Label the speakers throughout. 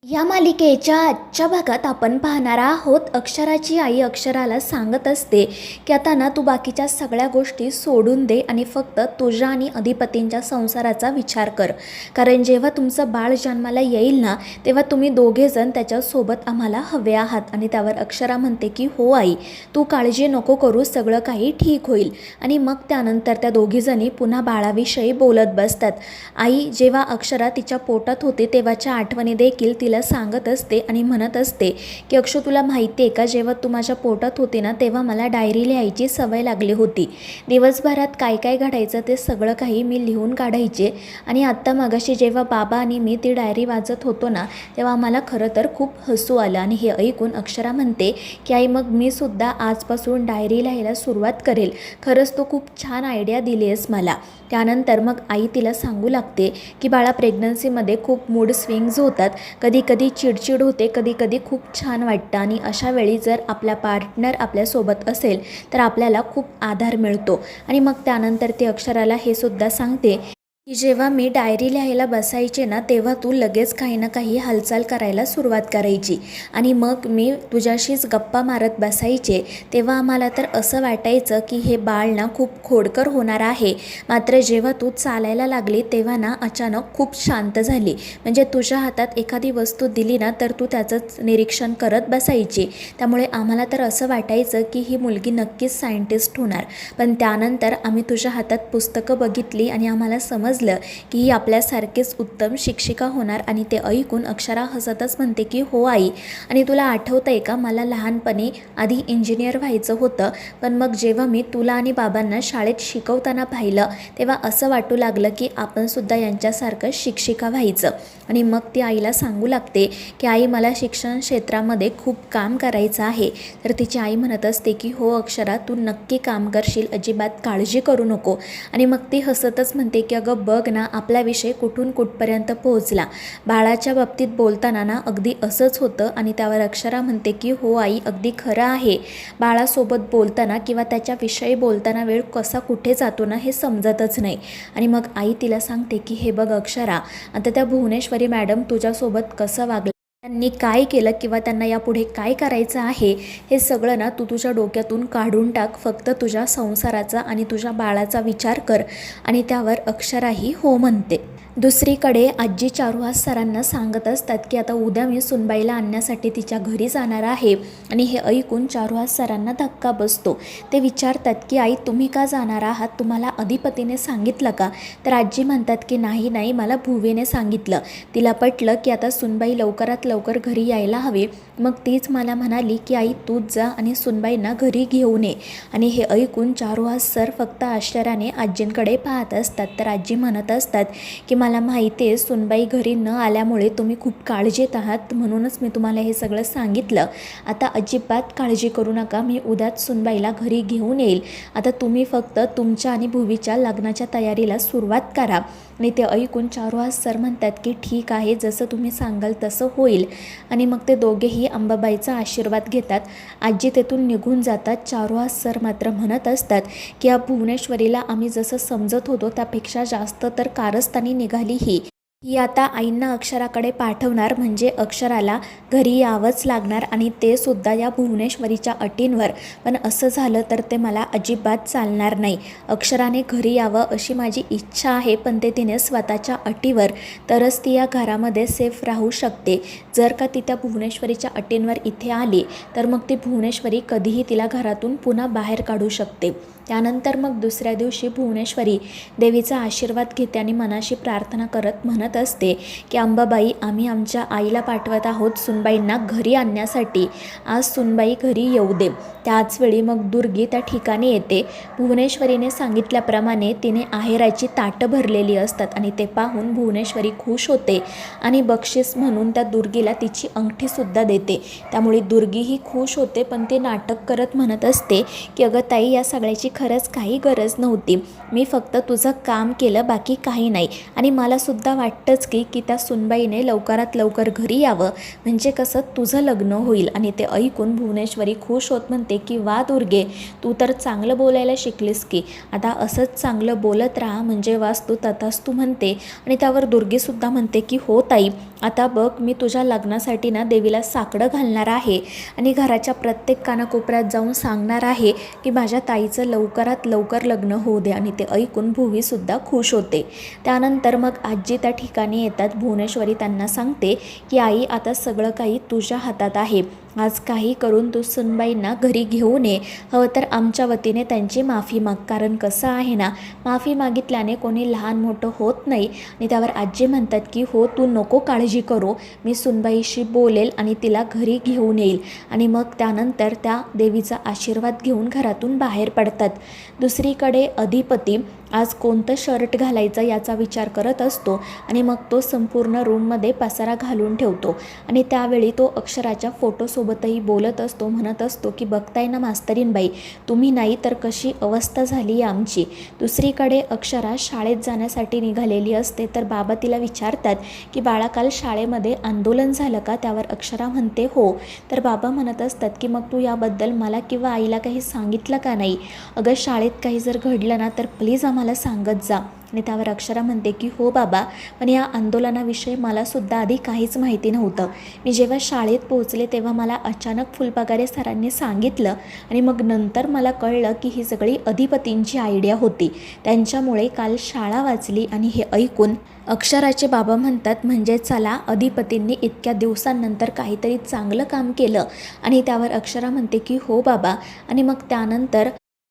Speaker 1: या मालिकेच्या आजच्या भागात आपण पाहणार आहोत अक्षराची आई अक्षराला सांगत असते की आता ना तू बाकीच्या सगळ्या गोष्टी सोडून दे आणि फक्त तुझ्या आणि अधिपतींच्या संसाराचा विचार कर. कारण जेव्हा तुमचं बाळ जन्माला येईल ना तेव्हा तुम्ही दोघेजण त्याच्यासोबत आम्हाला हवे आहात. आणि त्यावर अक्षरा म्हणते की हो आई, तू काळजी नको करू, सगळं काही ठीक होईल. आणि मग त्यानंतर त्या दोघीजणी पुन्हा बाळाविषयी बोलत बसतात. आई जेव्हा अक्षरा तिच्या पोटात होते तेव्हाच्या आठवणी देखील तिला सांगत असते आणि म्हणत असते की अक्षू, तुला माहिती आहे का, जेव्हा तू माझ्या पोटात होती ना तेव्हा मला डायरी लिहायची सवय लागली होती. दिवसभरात काय काय घडायचं ते सगळं काही मी लिहून काढायचे. आणि आत्ता मगाशी जेव्हा बाबा आणि मी ती डायरी वाचत होतो ना तेव्हा मला खरं तर खूप हसू आलं. आणि हे ऐकून अक्षरा म्हणते की आई, मग मी सुद्धा आजपासून डायरी लिहायला सुरुवात करेल. खरंच तू खूप छान आयडिया दिली आहेस मला. त्यानंतर मग आई तिला सांगू लागते की बाळा, प्रेग्नन्सीमध्ये खूप मूड स्विंग्स होतात, कधी कधी चिडचिड होते, कधी कधी खूप छान वाटतं. आणि अशा वेळी जर आपला पार्टनर आपल्यासोबत असेल तर आपल्याला खूप आधार मिळतो. आणि मग त्यानंतर ती अक्षराला हे सुद्धा सांगते की जेव्हा मी डायरी लिहायला बसायचे ना तेव्हा तू लगेच काही ना काही हालचाल करायला सुरुवात करायची. आणि मग मी तुझ्याशीच गप्पा मारत बसायचे तेव्हा आम्हाला तर असं वाटायचं की हे बाळ ना खूप खोडकर होणार आहे. मात्र जेव्हा तू चालायला लागली तेव्हा ना अचानक खूप शांत झाली. म्हणजे तुझ्या हातात एखादी वस्तू दिली ना तर तू त्याचंच निरीक्षण करत बसायची. त्यामुळे आम्हाला तर असं वाटायचं की ही मुलगी नक्कीच सायंटिस्ट होणार. पण त्यानंतर आम्ही तुझ्या हातात पुस्तकं बघितली आणि आम्हाला समजलं की ही आपल्यासारखीच उत्तम शिक्षिका होणार. आणि ते ऐकून अक्षरा हसतच म्हणते की हो आई, आणि तुला आठवतंय का, मला लहानपणी आधी इंजिनियर व्हायचं होतं, पण मग जेव्हा मी तुला आणि बाबांना शाळेत शिकवताना पाहिलं तेव्हा असं वाटू लागलं की आपण सुद्धा यांच्यासारखं शिक्षिका व्हायचं. आणि मग ती आईला सांगू लागते की आई, मला शिक्षण क्षेत्रामध्ये खूप काम करायचं आहे. तर तिची आई म्हणत असते की हो अक्षरा, तू नक्की काम करशील, अजिबात काळजी करू नको. आणि मग ती हसतच म्हणते की अगं बघ ना, आपला विषय कुठून कुठपर्यंत पोहोचला. बाळाच्या बाबतीत बोलताना ना अगदी असंच होतं. आणि त्यावर अक्षरा म्हणते की हो आई, अगदी खरं आहे. बाळासोबत बोलताना किंवा त्याच्याविषयी बोलताना वेळ कसा कुठे जातो ना हे समजतच नाही. आणि मग आई तिला सांगते की हे बघ अक्षरा, आता त्या भुवनेश्वरी मॅडम तुझ्यासोबत कसं वागलं, त्यांनी काय केलं किंवा त्यांना यापुढे काय करायचं आहे हे सगळं ना तू तुझ्या डोक्यातून काढून टाक. फक्त तुझ्या संसाराचा आणि तुझ्या बाळाचा विचार कर. आणि त्यावर अक्षराही हो म्हणते. दुसरीकडे आजी चारुहास सरांना सांगत असतात की आता उद्या मी सुनबाईला आणण्यासाठी तिच्या घरी जाणार आहे. आणि हे ऐकून चारुहास सरांना धक्का बसतो. ते विचारतात की आई, तुम्ही का जाणार आहात, तुम्हाला अधिपतीने सांगितलं का? तर आजी म्हणतात की नाही, मला भुवीने सांगितलं. तिला पटलं की आता सुनबाई लवकरात लवकर घरी यायला हवी. मग तीच मला म्हणाली की आई, तूच जा आणि सुनबाईंना घरी घेऊन ये. आणि हे ऐकून चारुहास सर फक्त आश्चर्याने आजींकडे पाहत असतात. तर आजी म्हणत असतात की मला माहिती आहे, सुनबाई घरी न आल्यामुळे तुम्ही खूप काळजीत आहात, म्हणूनच मी तुम्हाला हे सगळं सांगितलं. आता अजिबात काळजी करू नका, मी उद्याच सुनबाईला घरी घेऊन येईल. आता तुम्ही फक्त तुमच्या आणि भुवीच्या लग्नाच्या तयारीला सुरुवात करा. आणि ते ऐकून चारुहास सर म्हणतात की ठीक आहे, जसं तुम्ही सांगाल तसं होईल. आणि मग ते दोघेही अंबाबाईचा आशीर्वाद घेतात. आजी तेथून निघून जातात. चारुहास सर मात्र म्हणत असतात की या भुवनेश्वरीला आम्ही जसं समजत होतो त्यापेक्षा जास्त तर कारस्थानी निघाली ही आता आईंना अक्षराकडे पाठवणार, म्हणजे अक्षराला घरी यावंच लागणार. आणि ते सुद्धा या भुवनेश्वरीच्या अटींवर. पण असं झालं तर ते मला अजिबात चालणार नाही. अक्षराने घरी यावं अशी माझी इच्छा आहे, पण ते तिने स्वतःच्या अटीवर, तरच ती या घरामध्ये सेफ राहू शकते. जर का ती त्या भुवनेश्वरीच्या अटींवर इथे आली तर मग ती भुवनेश्वरी कधीही तिला घरातून पुन्हा बाहेर काढू शकते. त्यानंतर मग दुसऱ्या दिवशी भुवनेश्वरी देवीचा आशीर्वाद घेते आणि मनाशी प्रार्थना करत म्हणत असते की अंबाबाई, आम्ही आमच्या आईला पाठवत आहोत सुनबाईंना घरी आणण्यासाठी. आज सुनबाई घरी येऊ दे. त्याचवेळी मग दुर्गी त्या ठिकाणी येते. भुवनेश्वरीने सांगितल्याप्रमाणे तिने आहेराची ताटं भरलेली असतात आणि ते पाहून भुवनेश्वरी खुश होते आणि बक्षीस म्हणून त्या दुर्गीला तिची अंगठीसुद्धा देते. त्यामुळे दुर्गीही खुश होते, पण ते नाटक करत म्हणत असते की अगं ताई, या सगळ्याची खरंच काही गरज नव्हती. मी फक्त तुझं काम केलं, बाकी काही नाही. आणि मला सुद्धा वाटतं वाटतंच की त्या सुनबाईने लवकरात लवकर घरी यावं, म्हणजे कसं तुझं लग्न होईल. आणि ते ऐकून भुवनेश्वरी खुश होत म्हणते की वा दुर्गे, तू तर चांगलं बोलायला शिकलीस की, आता असंच चांगलं बोलत राहा म्हणजे वास्तू तथास्तू म्हणते. आणि त्यावर दुर्गेसुद्धा म्हणते की हो ताई, आता बघ मी तुझ्या लग्नासाठी ना देवीला साकडं घालणार आहे आणि घराच्या प्रत्येक कानाकोपऱ्यात जाऊन सांगणार आहे की माझ्या ताईचं लवकरात लवकर लग्न होऊ दे. आणि ते ऐकून भुवीसुद्धा खुश होते. त्यानंतर मग आजी त्या ठिकाणी येतात. भुवनेश्वरी त्यांना सांगते की आई, आता सगळं काही तुझ्या हातात आहे, आज काही करून तू सुनबाईंना घरी घेऊन ये, हवं तर आमच्या वतीने त्यांची माफी माग, कारण कसं आहे ना, माफी मागितल्याने कोणी लहान मोठं होत नाही. आणि त्यावर आजी म्हणतात की हो, तू नको काळजी करू, मी सुनबाईशी बोलेल आणि तिला घरी घेऊन येईल. आणि मग त्यानंतर त्या देवीचा आशीर्वाद घेऊन घरातून बाहेर पडतात. दुसरीकडे अधिपती आज कोणतं शर्ट घालायचं याचा विचार करत असतो आणि मग तो संपूर्ण रूममध्ये पसारा घालून ठेवतो. आणि त्यावेळी तो अक्षराच्या फोटोसोबतही बोलत असतो, म्हणत असतो की बघताय ना मास्तरीनबाई, तुम्ही नाही तर कशी अवस्था झाली आहे आमची. दुसरीकडे अक्षरा शाळेत जाण्यासाठी निघालेली असते, तर बाबा तिला विचारतात की बाळा, काल शाळेमध्ये आंदोलन झालं का? त्यावर अक्षरा म्हणते हो. तर बाबा म्हणत असतात की मग तू याबद्दल मला किंवा आईला काही सांगितलं का नाही? अगं, शाळेत काही जर घडलं ना तर प्लीज आम्हाला सांगत जा. आणि त्यावर अक्षरा म्हणते की हो बाबा, पण या आंदोलनाविषयी मलासुद्धा आधी काहीच माहिती नव्हतं. मी जेव्हा शाळेत पोहोचले तेव्हा मला अचानक फुलपगारे सरांनी सांगितलं आणि मग नंतर मला कळलं की ही सगळी अधिपतींची आयडिया होती, त्यांच्यामुळे काल शाळा वाचली. आणि हे ऐकून अक्षराचे बाबा म्हणतात म्हणजे चला, अधिपतींनी इतक्या दिवसांनंतर काहीतरी चांगलं काम केलं. आणि त्यावर अक्षरा म्हणते की हो बाबा. आणि मग त्यानंतर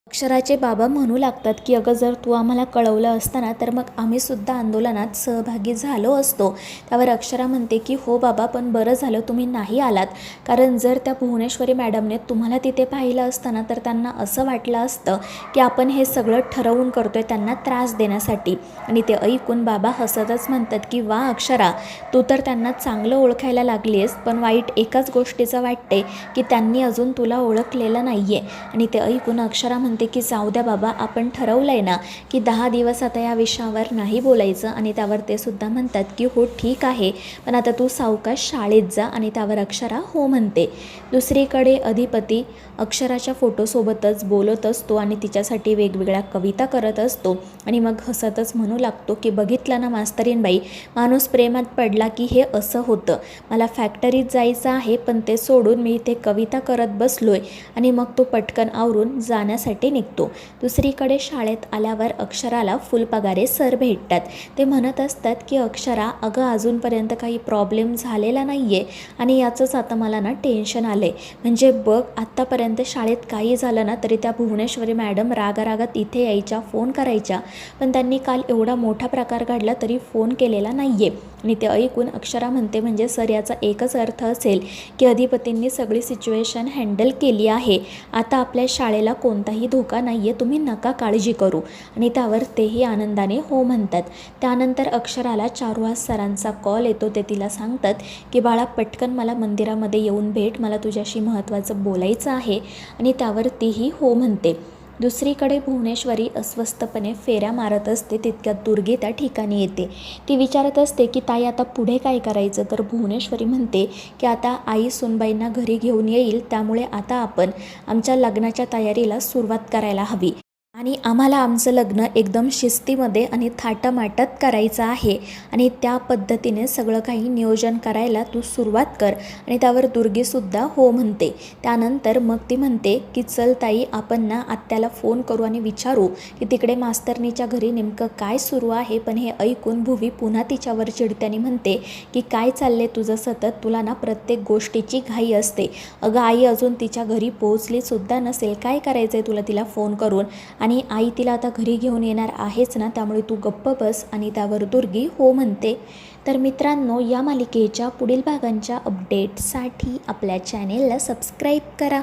Speaker 1: अक्षराचे बाबा म्हणू लागतात की अगं, जर तू आम्हाला कळवलं असतं ना तर मग आम्हीसुद्धा आंदोलनात सहभागी झालो असतो. त्यावर अक्षरा म्हणते की हो बाबा, पण बरं झालं तुम्ही नाही आलात, कारण जर त्या भुवनेश्वरी मॅडमने तुम्हाला तिथे पाहिलं असतं ना तर त्यांना असं वाटलं असतं की आपण हे सगळं ठरवून करतोय त्यांना त्रास देण्यासाठी. आणि ते ऐकून बाबा हसतच म्हणतात की वा अक्षरा, तू तर त्यांना चांगलं ओळखायला लागली आहेस, पण वाईट एकाच गोष्टीचं वाटते की त्यांनी अजून तुला ओळखलेलं नाही आहे. आणि ते ऐकून अक्षरा म्हणते की जाऊ द्या बाबा, आपण ठरवलं आहे ना की 10 दिवस आता या विषयावर नाही बोलायचं. आणि त्यावर ते सुद्धा म्हणतात की हो ठीक आहे, पण आता तू सावकाश शाळेत जा. आणि त्यावर अक्षरा हो म्हणते. दुसरीकडे अधिपती अक्षराच्या फोटोसोबतच बोलत असतो आणि तिच्यासाठी वेगवेगळ्या कविता करत असतो. आणि मग हसतच म्हणू लागतो की बघितलं ना मास्तरीनबाई, माणूस प्रेमात पडला की हे असं होतं. मला फॅक्टरीत जायचं आहे, पण ते सोडून मी इथे कविता करत बसलोय. आणि मग तो पटकन आवरून जाण्यासाठी निघतो. दुसरीकडे शाळेत आल्यावर अक्षराला फुलपगारे सर भेटतात. ते म्हणत असतात की अक्षरा, अगं अजूनपर्यंत काही प्रॉब्लेम झालेला नाही आहे आणि याचंच आता मला ना टेन्शन आलं आहे. म्हणजे बघ, आत्तापर्यंत शाळेत काही झालं ना तरी त्या भुवनेश्वरी मॅडम रागारागात इथे यायच्या, फोन करायच्या, पण त्यांनी काल एवढा मोठा प्रकार घडला तरी फोन केलेला नाही आहे. आणि ते ऐकून अक्षरा म्हणते म्हणजे सर, याचा एकच अर्थ असेल की अधिपतींनी सगळी सिच्युएशन हँडल केली आहे, आता आपल्या शाळेला कोणताही धोका नाही आहे, तुम्ही नका काळजी करू. आणि त्यावर तेही आनंदाने हो म्हणतात. त्यानंतर अक्षराला चारुहास सरांचा कॉल येतो. ते तिला सांगतात की बाळा, पटकन मला मंदिरामध्ये येऊन भेट, मला तुझ्याशी महत्त्वाचं बोलायचं आहे. आणि त्यावर तीही हो म्हणते. दुसरीकडे भुवनेश्वरी अस्वस्थपणे फेऱ्या मारत असते. तितक्यात दुर्गे त्या ठिकाणी येते. ती विचारत असते की ताई, आता पुढे काय करायचं? तर भुवनेश्वरी म्हणते की आता आई सुनबाईंना घरी घेऊन येईल, त्यामुळे आता आपण आमच्या लग्नाच्या तयारीला सुरुवात करायला हवी. आणि आम्हाला आमचं लग्न एकदम शिस्तीमध्ये आणि थाटामाटात करायचं आहे आणि त्या पद्धतीने सगळं काही नियोजन करायला तू सुरुवात कर. आणि त्यावर दुर्गेसुद्धा हो म्हणते. त्यानंतर मग ती म्हणते की चल ताई, आपण ना आत्याला फोन करू आणि विचारू की तिकडे मास्तरनीच्या घरी नेमकं काय सुरू आहे. पण हे ऐकून भुवी पुन्हा तिच्यावर चिडत्याने म्हणते की काय चालले तुझं सतत, तुला ना प्रत्येक गोष्टीची घाई असते. अगं आई अजून तिच्या घरी पोहोचलीसुद्धा नसेल, काय करायचं आहे तुला तिला फोन करून? आणि आई तिला आता घरी घेऊन येणार आहेच ना, त्यामुळे तू गप्प बस. आणि त्यावर दुर्गी हो म्हणते. तर मित्रांनो, या मालिकेच्या पुढील भागांच्या अपडेटसाठी आपल्या चॅनेलला सबस्क्राईब करा.